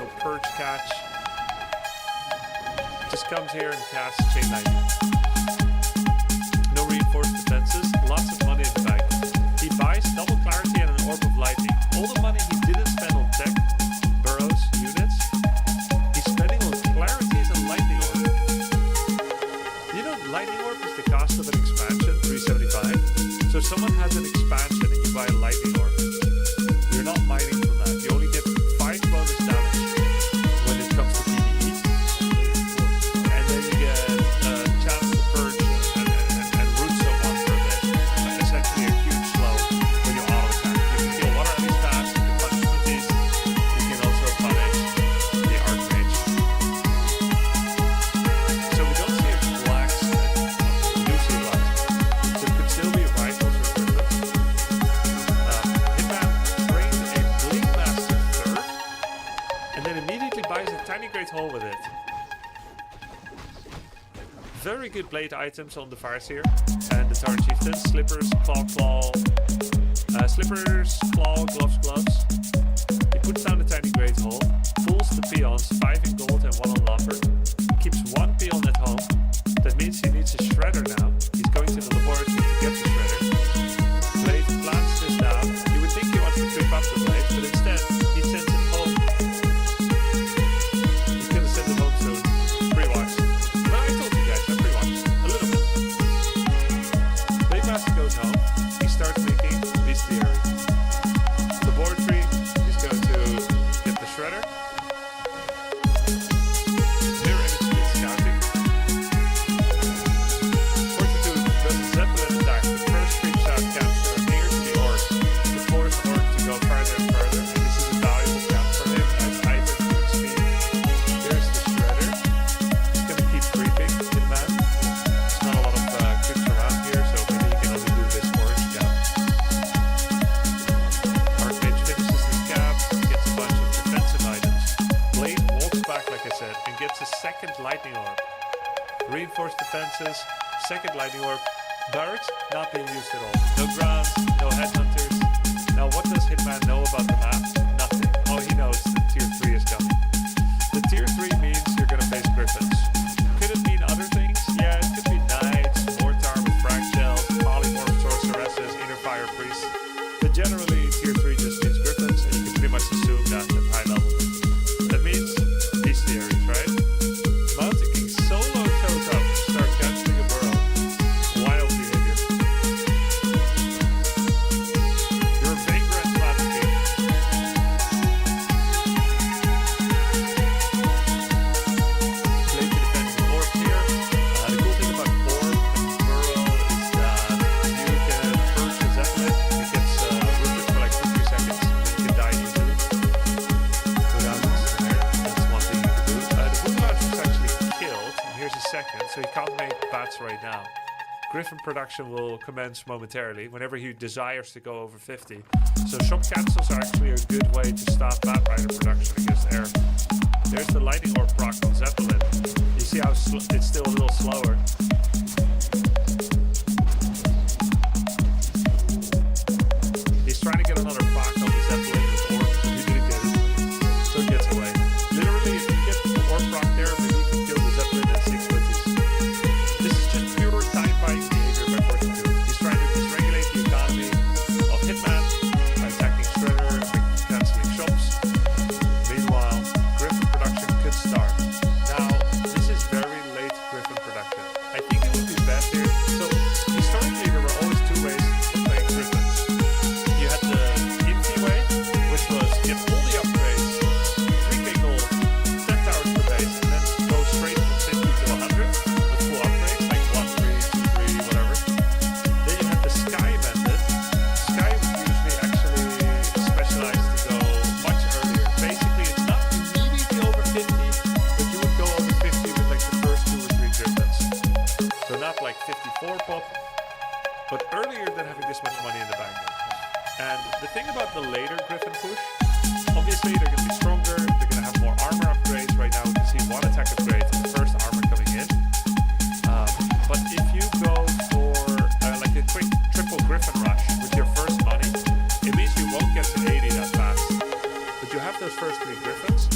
no perch catch. Just comes here and casts chain lightning. No reinforced defenses, lots of money in the bank. He buys double clarity and an orb of lightning. All the money he didn't spend on tech, burrows, units, he's spending on clarities and lightning orb. You know, lightning orb is the cost of an expansion, 375. So if someone has an expansion and you buy a lightning orb, you're not mining from that. You only get 5 bonus damage when it comes to PvE. And then you get a chance to purge and root someone for a bit. Essentially a huge slow when you auto attack. You can kill water enemies fast, you can punish smithies, you can also punish the Archmage. So we don't see a blacksmith. We do see a blacksmith. So it could still be rifles or griffins. Hitman trained a Blade Master third, and then immediately buys a tiny great hole with it. Very good blade items on the Farseer and the Tar Chieftain. Slippers, claw, gloves. He puts down a tiny great hole, pulls the peons, 5 in gold and 1 on lumber, keeps 1 peon at home. That means he needs a shredder now. He's going to the laboratory to get the shredder. Blade plants this down. You would think he wants to creep up the blade, but instead he sends it home. He's gonna send it home soon. Pre-watch. Well, I told you guys, I pre-watched a little bit. Blade Master goes home. He starts making bestiary. Laboratory, he's going to get the shredder. Mirror image speed scouting. 42 does a Zeppelin attack. The first creeps out camps that are near to the orc to force orc to go further and further. And this is a valuable camp for him as items to speed. Here's the shredder. He's going to keep creeping. Hitman. There's not a lot of creeps around here, so maybe he can only do this orange camp. Archmage finishes his cap, gets a bunch of defensive items. Blade walks back, like I said, and gets a second lightning orb. Reinforced defenses, second lightning orb. Barracks not being used at all. No grounds, no headhunters. Now what does Hitman know about the map? Nothing. All he knows is that tier 3 is coming. The tier 3 means you're gonna face griffins. Could it mean other things? Yeah, it could be knights, mortar with frag shells, polymorph sorceresses, inner fire priests. But generally tier 3 just means griffins, and you can pretty much assume that at high level. That means bestiaries, right? Mountain King solo shows up to start canceling a burrow. Wild behavior. You're a vagrant, Mountain King. Blade to defend the orb here. The cool thing about orb and burrow is that you can purge the Zeppelin. It gets rooted for like 2-3 seconds, and you can die easily. Go down this there. That's one thing you can do. The Boomlaunch was actually killed. And here's a second, so he can't make bats right now. Griffin production will commence momentarily whenever he desires to go over 50. So shop cancels are actually a good way to stop Bat Rider production against air. There's the lightning orb proc on Zeppelin. You see how it's still a little slower. He's trying to get another proc on the Zeppelin with orb, but he didn't get it. So it gets away. Literally, if you get the orb proc there, maybe you can kill the Zeppelin at 6 splitties. This is just pure time buying behavior by 42. He's trying to dysregulate the economy of Hitman by attacking Shredder and cancelling shops. Meanwhile, Griffin production could start. Now, this is very late Griffin production. I think it would be best here. So, historically, there were always 2 ways of playing Griffins. You had the empty way, which was get all the upgrades, 3k gold, 10 towers per base, and then go straight from 50 to 100 with full upgrades, like 1, 3, 2, 3, whatever. Then you had the Sky method. Sky was usually actually specialized to go much earlier. Basically, it's not immediately over 50, but you would go over 50 with like the first 2 or 3 Griffins. So not like 54 pop, but earlier than having this much money in the bank. And the thing about the later Griffin push, obviously they're going to be stronger, they're going to have more armor upgrades. Right now we can see 1 attack upgrade and the first armor coming in. But if you go for like a quick triple Griffin rush with your first money, it means you won't get to 80 that fast. But you have those first 3 Griffins,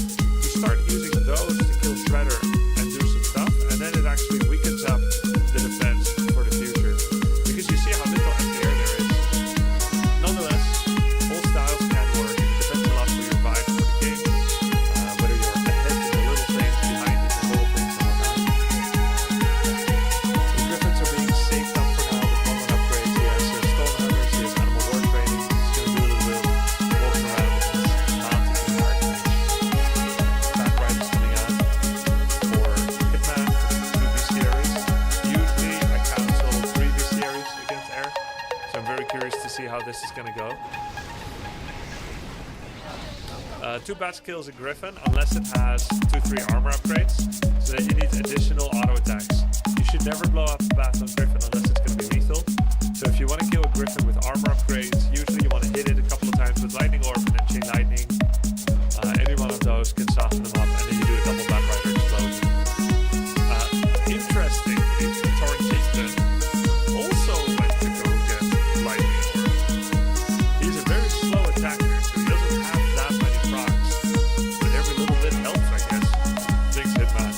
gonna go. 2 batch kills a Griffin unless it has 2-3 armor upgrades, so that you need additional auto attacks. You should never blow up a bat on Griffin unless it's gonna be lethal. So if you want to kill a Griffin with armor upgrades, usually you want to hit it a couple of times with lightning orb and then chain lightning. Any one of those can soften them up, and then you do a double bat rider explosion. Interestingly, Torrent Chieftain also went to go get lightning orb. He's a very slow attacker, so he doesn't have that many procs, but every little bit helps, I guess. Thanks, Hitman.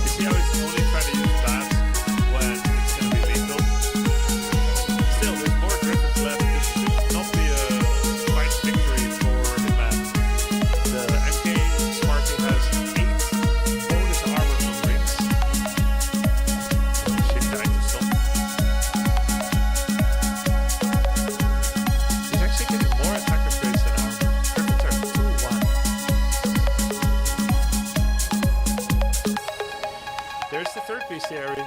You see how he's only trying to use bats when it's going to be lethal? Still, there's more Griffins left. This should not be a fight victory for Hitman. The MK Smarty has 8 bonus armor from rings. Shit died to stop. He's actually getting more attack upgrades than armor. Griffins are 2-1. There's the third bestiary.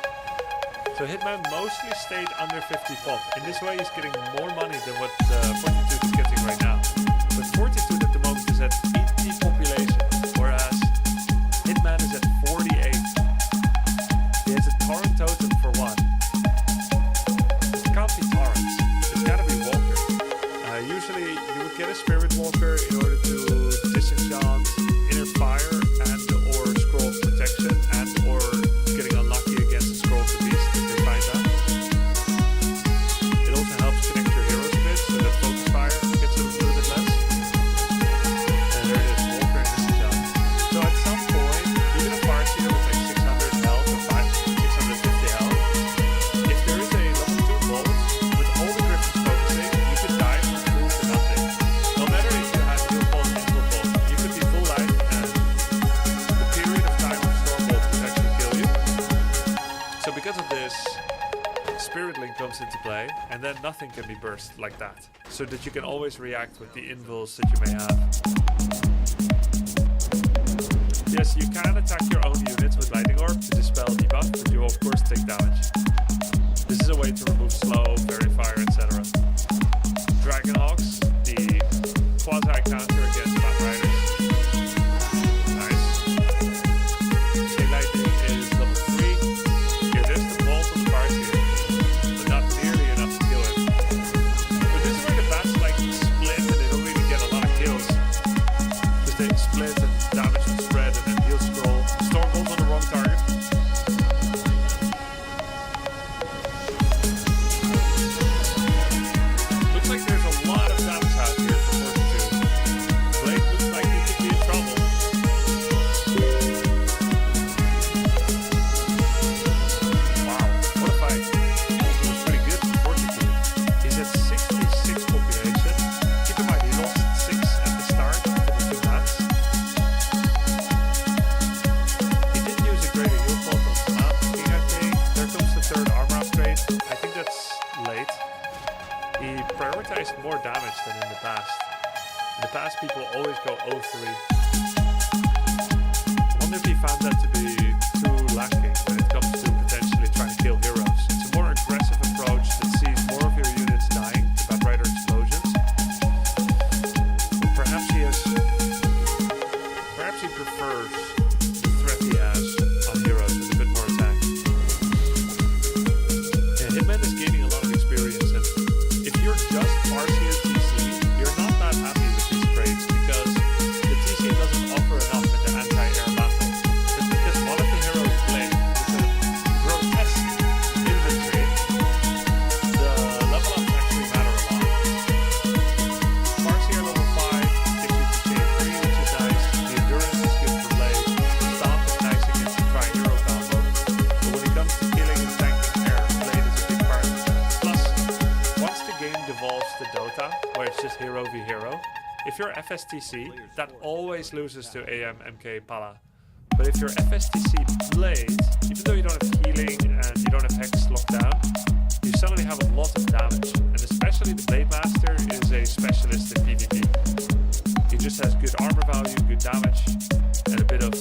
So Hitman mostly stayed under 50 pop. In this way he's getting more money than what Fortitude is getting right now. But Fortitude at the moment is at 80 population, whereas Hitman is at 48. He has a Torrent totem for 1. It can't be Torrents. It's gotta be Walker. Usually you would get a Spirit Walker in order to disenchant Inner Fire and or Scroll of Protection and or getting unlucky against the Scroll of the Beast if they find that. It also helps connect your heroes a bit so that Focus Fire gets a little bit less. And there it is, Walker and disenchant. So at some point, even a Farseer with like 600 health or 650 health, if there is a level 2 bolt with all the Griffins focusing, you could die from full to nothing. No matter if you have heal bolt and heal bolt, you could be full life and the period of time of Storm Bolt could actually kill you. So because of this, Spirit Link comes into play, and then nothing can be burst like that, so that you can always react with the invulns that you may have. Yes, you can attack your own units with Lightning Orb to dispel debuff, but you of course take damage. This is a way to remove slow, fairy fire, etc. Dragonhawks, the quasi-counter against Bat Riders. Nice. Chain Lightning is level 3. Here, there's the bolt on the Farseer, but not nearly enough to kill it. But this is where the bats like split and they don't really get a lot of kills. Because they split and damage and spread and then heal scroll. Storm Bolt on the wrong target. Looks like there's a lot of damage out here for Fortitude. Blade looks like he could be in trouble. Wow, what a fight. Also was pretty good for Fortitude. He's at 66 population. Keep in mind he lost 6 at the start for the 2 bats. He did use a greater heal bolt on Snap King, I think. There comes the 3rd armor upgrade. I think that's late. He prioritized more damage than in the past. In the past, people always go 0-3. I wonder if he found that to be too lacking when it comes to potentially trying to kill heroes. It's a more aggressive approach that sees more of your units dying to Bat Rider explosions. Perhaps he prefers the threat he has on heroes with a bit more attack. Yeah, Hitman is gaining a lot of experience, and if you're just Farseer TC, you're not that happy with these trades because the TC doesn't offer enough in the anti-air battle. But because one of the heroes played with a grotesque inventory, the level ups actually matter a lot. Farseer level 5 gives you the chain 3, which is nice. The endurance is good for Blade. Stomp is nice against the tri-hero combo. But when it comes to killing and tanking air, Blade is a big part. Plus, once the game devolves to Dota, where it's just hero v hero, if you're FSTC, that always loses to AM, MK, Pala. But if you're FSTC Blade, even though you don't have healing and you don't have Hex locked down, you suddenly have a lot of damage. And especially the Blade Master is a specialist in PvP. He just has good armor value, good damage, and a bit of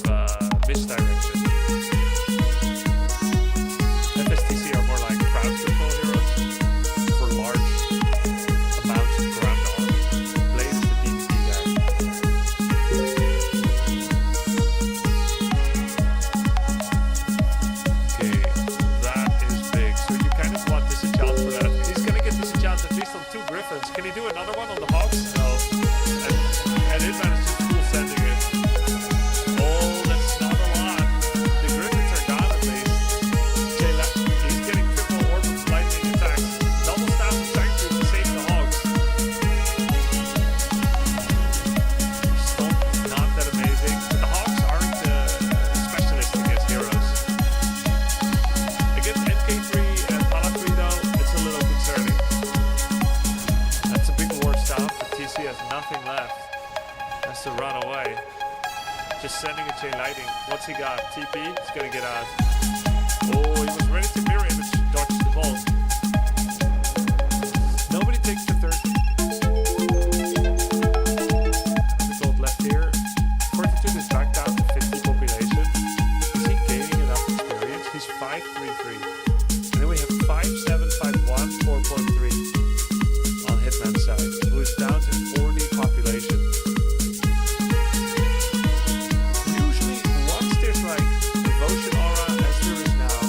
misdirection. Can he do another one on the Hawks? No. And Hitman is just full sending it. Oh, that's not a lot. The Griffins are gone at least. He's getting triple orb lightning attacks. Double staff of Sanctuary to save the Hogs. Stomp, not that amazing. The Hogs aren't specialists against heroes. Against NK3 and Pala3 though, it's a little concerning. That's a big war staff, but TC has nothing left. Has to run away. Just sending a chain lightning. What's he got? TP? He's gonna get out. Oh, he was ready to mirror image, dodge the ball. Nobody takes the third. The gold left here. Fortitude is back down to 50 population. Is he gaining enough experience? He's 533. And then we have 5751, 4.3 on Hitman's side, who is down to 40 population. Usually, once there's like Devotion Aura, as there is now,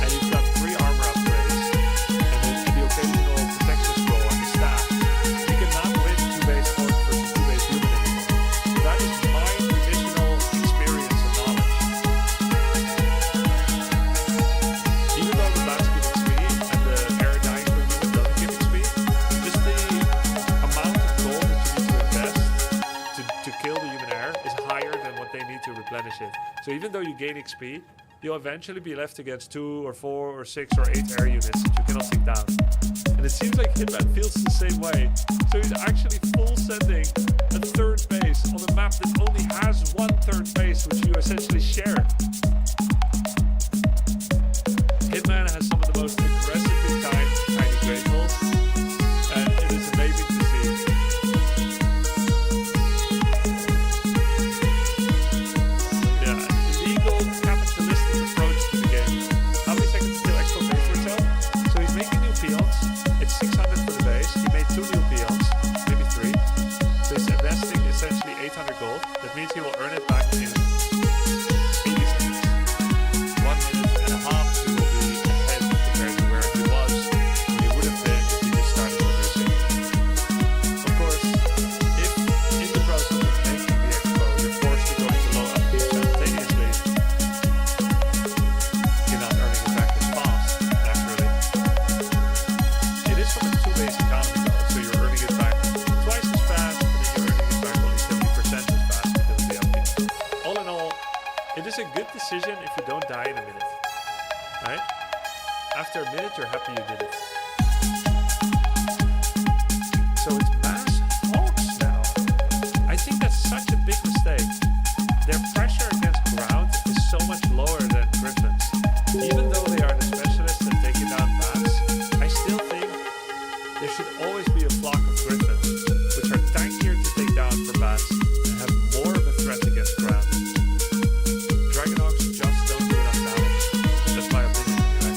and you've got 3 armor upgrades, and the occasional protection scroll on the staff, you cannot win 2-base orc versus 2-base human anymore. That is my traditional experience and knowledge. Even though the bats give XP and the paradigm for human doesn't give XP, just the amount of gold that you need to invest to kill the human heir is higher than what they need to replenish it. So even though you gain XP, you'll eventually be left against 2 or 4 or 6 or 8 air units that you cannot take down. And it seems like Hitman feels the same way. So he's actually full sending a third base on a map that only has one third base, which you essentially share. Hitman has some of the most aggressively timed tiny gratefuls, and it is amazing to see. Yeah, illegal capitalistic approach to the game. How many seconds till extra base for itself? So he's making new peons. It's 600 for the base. He made 2 new peons, maybe 3. So he's investing essentially 800 gold. That means he will earn it back in 80 seconds. 1 minute and a half, he will be ahead compared to where he was, where he would have been if he just started producing. Of course, if in the process of making the expo, you're forced to go into low upkeep simultaneously, you're not earning it back as fast, naturally. It is from a 2-base economy though, so you're earning it back twice as fast, and then you're earning it back only 70% as fast because of the upkeep. All in all, it is a good decision if you don't die in a minute, right? After a minute, you're happy you did it. So it's mass Hawks now. I think that's such a big mistake. Their pressure against ground is so much lower than Griffins. Even though they are the specialists at taking down bats, I still think there should always be a flock of Griffins, which are tankier to take down for bats and have more of a threat against ground. Dragonhawks just don't do enough damage. That's my opinion anyway.